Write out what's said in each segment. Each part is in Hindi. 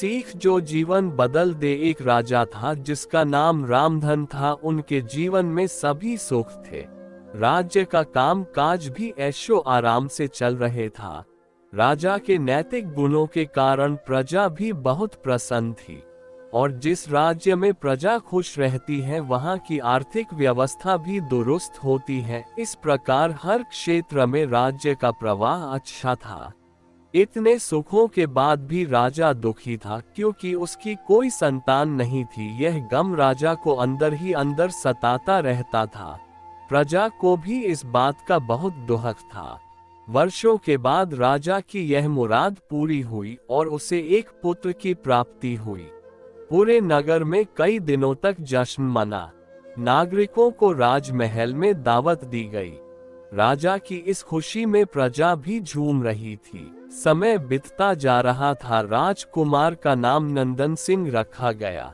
सीख जो जीवन बदल दे। एक राजा था जिसका नाम रामधन था। उनके जीवन में सभी सुख थे। राज्य का काम काज भी ऐशो आराम से चल रहे था। राजा के नैतिक गुणों के कारण प्रजा भी बहुत प्रसन्न थी, और जिस राज्य में प्रजा खुश रहती है वहाँ की आर्थिक व्यवस्था भी दुरुस्त होती है। इस प्रकार हर क्षेत्र में राज्य का प्रवाह अच्छा था। इतने सुखों के बाद भी राजा दुखी था, क्योंकि उसकी कोई संतान नहीं थी। यह गम राजा को अंदर ही अंदर सताता रहता था। प्रजा को भी इस बात का बहुत दुख था। वर्षों के बाद राजा की यह मुराद पूरी हुई और उसे एक पुत्र की प्राप्ति हुई। पूरे नगर में कई दिनों तक जश्न मना। नागरिकों को राजमहल में दावत दी गई। राजा की इस खुशी में प्रजा भी झूम रही थी। समय बीतता जा रहा था। राजकुमार का नाम नंदन सिंह रखा गया।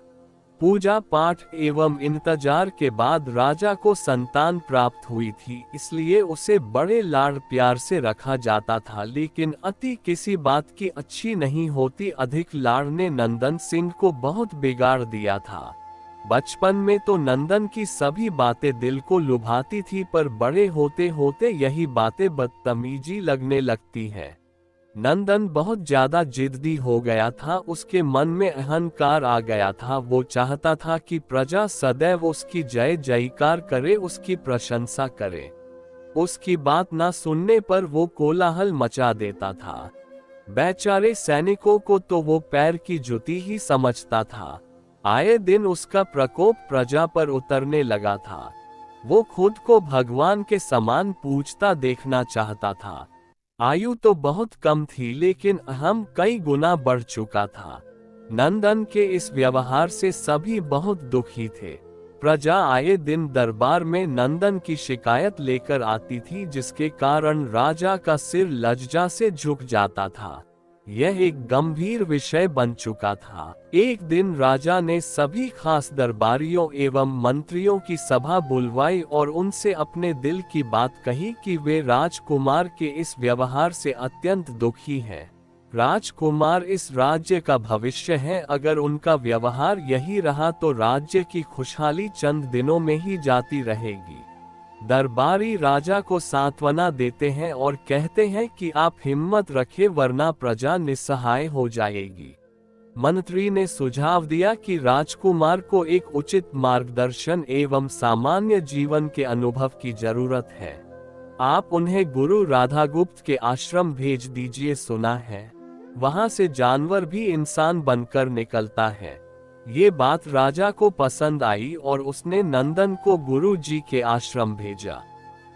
पूजा पाठ एवं इंतजार के बाद राजा को संतान प्राप्त हुई थी, इसलिए उसे बड़े लाड प्यार से रखा जाता था। लेकिन अति किसी बात की अच्छी नहीं होती। अधिक लाड ने नंदन सिंह को बहुत बिगाड़ दिया था। बचपन में तो नंदन की सभी बातें दिल को लुभाती थी, पर बड़े होते होते यही बातें बदतमीजी लगने लगती हैं। नंदन बहुत ज्यादा जिद्दी हो गया था। उसके मन में अहंकार आ गया था। वो चाहता था कि प्रजा सदैव उसकी जय जयकार करे, उसकी प्रशंसा करे। उसकी बात ना सुनने पर वो कोलाहल मचा देता था। बेचारे सैनिकों को तो वो पैर की जुती ही समझता था। आए दिन उसका प्रकोप प्रजा पर उतरने लगा था। वो खुद को भगवान के समान पूजता देखना चाहता था। आयु तो बहुत कम थी, लेकिन अहम कई गुना बढ़ चुका था। नंदन के इस व्यवहार से सभी बहुत दुखी थे। प्रजा आए दिन दरबार में नंदन की शिकायत लेकर आती थी, जिसके कारण राजा का सिर लज्जा से झुक जाता था। यह एक गंभीर विषय बन चुका था। एक दिन राजा ने सभी खास दरबारियों एवं मंत्रियों की सभा बुलवाई और उनसे अपने दिल की बात कही कि वे राजकुमार के इस व्यवहार से अत्यंत दुखी हैं। राजकुमार इस राज्य का भविष्य है। अगर उनका व्यवहार यही रहा तो राज्य की खुशहाली चंद दिनों में ही जाती रहेगी। दरबारी राजा को सांत्वना देते हैं और कहते हैं कि आप हिम्मत रखें, वरना प्रजा निस्सहाय हो जाएगी। मंत्री ने सुझाव दिया कि राजकुमार को एक उचित मार्गदर्शन एवं सामान्य जीवन के अनुभव की जरूरत है। आप उन्हें गुरु राधागुप्त के आश्रम भेज दीजिए। सुना है वहां से जानवर भी इंसान बनकर निकलता है। ये बात राजा को पसंद आई और उसने नंदन को गुरु जी के आश्रम भेजा।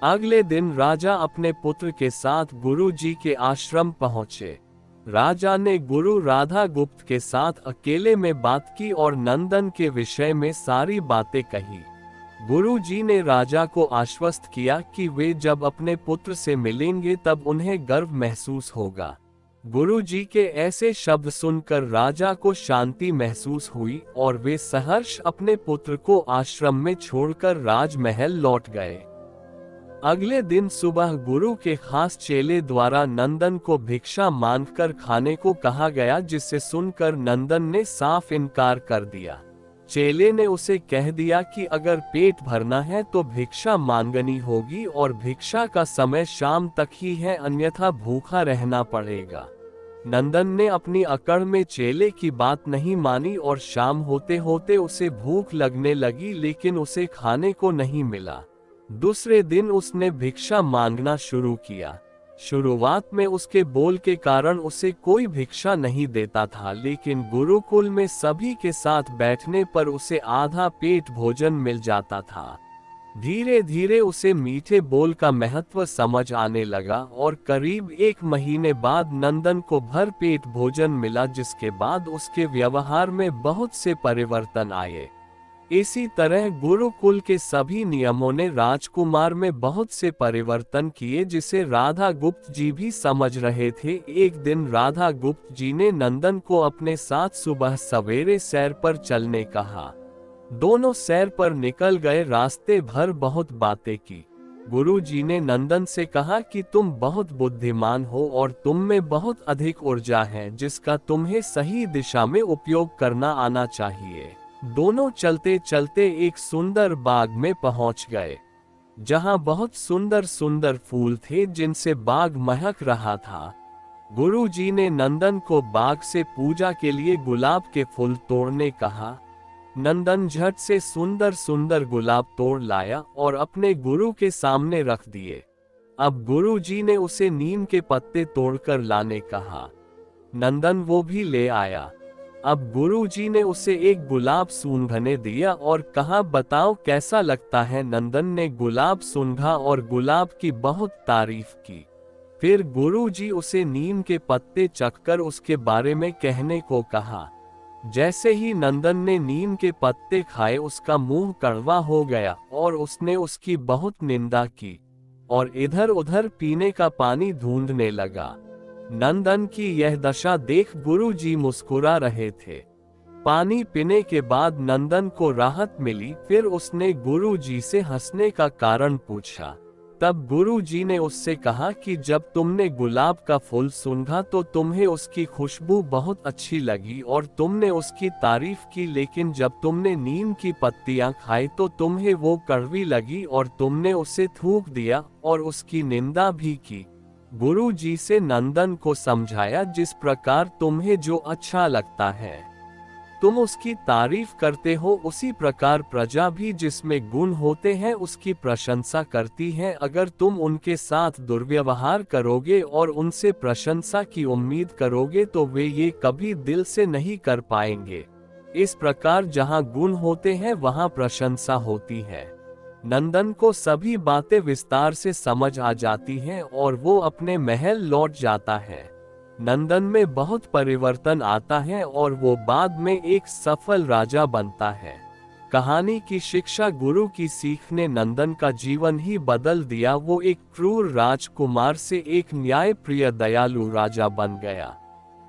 अगले दिन राजा अपने पुत्र के साथ गुरु जी के आश्रम पहुंचे। राजा ने गुरु राधागुप्त के साथ अकेले में बात की और नंदन के विषय में सारी बातें कही। गुरु जी ने राजा को आश्वस्त किया कि वे जब अपने पुत्र से मिलेंगे तब उन्हें गर्व महसूस होगा। गुरुजी के ऐसे शब्द सुनकर राजा को शांति महसूस हुई और वे सहर्ष अपने पुत्र को आश्रम में छोड़कर राजमहल लौट गए। अगले दिन सुबह गुरु के खास चेले द्वारा नंदन को भिक्षा मांगकर खाने को कहा गया, जिसे सुनकर नंदन ने साफ इनकार कर दिया। चेले ने उसे कह दिया कि अगर पेट भरना है तो भिक्षा मांगनी होगी और भिक्षा का समय शाम तक ही है, अन्यथा भूखा रहना पड़ेगा। नंदन ने अपनी अकड़ में चेले की बात नहीं मानी और शाम होते होते उसे भूख लगने लगी, लेकिन उसे खाने को नहीं मिला। दूसरे दिन उसने भिक्षा मांगना शुरू किया। शुरुआत में उसके बोल के कारण उसे कोई भिक्षा नहीं देता था, लेकिन गुरुकुल में सभी के साथ बैठने पर उसे आधा पेट भोजन मिल जाता था। धीरे धीरे उसे मीठे बोल का महत्व समझ आने लगा और करीब 1 महीने बाद नंदन को भर पेट भोजन मिला, जिसके बाद उसके व्यवहार में बहुत से परिवर्तन आए। इसी तरह गुरुकुल के सभी नियमों ने राजकुमार में बहुत से परिवर्तन किए, जिसे राधागुप्त जी भी समझ रहे थे। एक दिन राधागुप्त जी ने नंदन को अपने साथ सुबह सवेरे सैर पर चलने कहा। दोनों सैर पर निकल गए। रास्ते भर बहुत बातें की। गुरुजी ने नंदन से कहा कि तुम बहुत बुद्धिमान हो और तुम में बहुत अधिक ऊर्जा है जिसका तुम्हें सही दिशा में उपयोग करना आना चाहिए। दोनों चलते चलते एक सुंदर बाग में पहुंच गए, जहां बहुत सुंदर सुंदर फूल थे जिनसे बाग महक रहा था। गुरुजी ने नंदन को बाग से पूजा के लिए गुलाब के फूल तोड़ने कहा। नंदन झट से सुंदर सुंदर गुलाब तोड़ लाया और अपने गुरु के सामने रख दिए। अब गुरुजी ने उसे नीम के पत्ते तोड़कर लाने कहा। नंदन वो भी ले आया। अब गुरुजी ने उसे एक गुलाब सूंघने दिया और कहा, बताओ कैसा लगता है। नंदन ने गुलाब सूंघा और गुलाब की बहुत तारीफ की। फिर गुरुजी उसे नीम के पत्ते चखकर उसके बारे में कहने को कहा। जैसे ही नंदन ने नीम के पत्ते खाए उसका मुंह कड़वा हो गया और उसने उसकी बहुत निंदा की और इधर उधर पीने का पानी ढूंढने लगा। नंदन की यह दशा देख गुरुजी मुस्कुरा रहे थे। पानी पीने के बाद नंदन को राहत मिली। फिर उसने गुरुजी से हंसने का कारण पूछा। तब गुरुजी ने उससे कहा कि जब तुमने गुलाब का फूल सूंघा तो तुम्हें उसकी खुशबू बहुत अच्छी लगी और तुमने उसकी तारीफ की, लेकिन जब तुमने नीम की पत्तियां खाई तो तुम्हें वो कड़वी लगी और तुमने उसे थूक दिया और उसकी निंदा भी की। गुरुजी से नंदन को समझाया, जिस प्रकार तुम्हें जो अच्छा लगता है तुम उसकी तारीफ करते हो, उसी प्रकार प्रजा भी जिसमें गुण होते हैं उसकी प्रशंसा करती है। अगर तुम उनके साथ दुर्व्यवहार करोगे और उनसे प्रशंसा की उम्मीद करोगे तो वे ये कभी दिल से नहीं कर पाएंगे। इस प्रकार जहाँ गुण होते हैं वहाँ प्रशंसा होती है। नंदन को सभी बातें विस्तार से समझ आ जाती हैं और वो अपने महल लौट जाता है। नंदन में बहुत परिवर्तन आता है और वो बाद में एक सफल राजा बनता है। कहानी की शिक्षा, गुरु की सीख ने नंदन का जीवन ही बदल दिया। वो एक क्रूर राजकुमार से एक न्यायप्रिय दयालु राजा बन गया।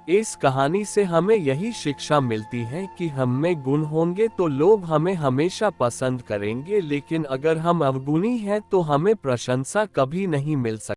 इस कहानी से हमें यही शिक्षा मिलती है कि हम में गुण होंगे तो लोग हमें हमेशा पसंद करेंगे, लेकिन अगर हम अवगुणी हैं तो हमें प्रशंसा कभी नहीं मिल सकती।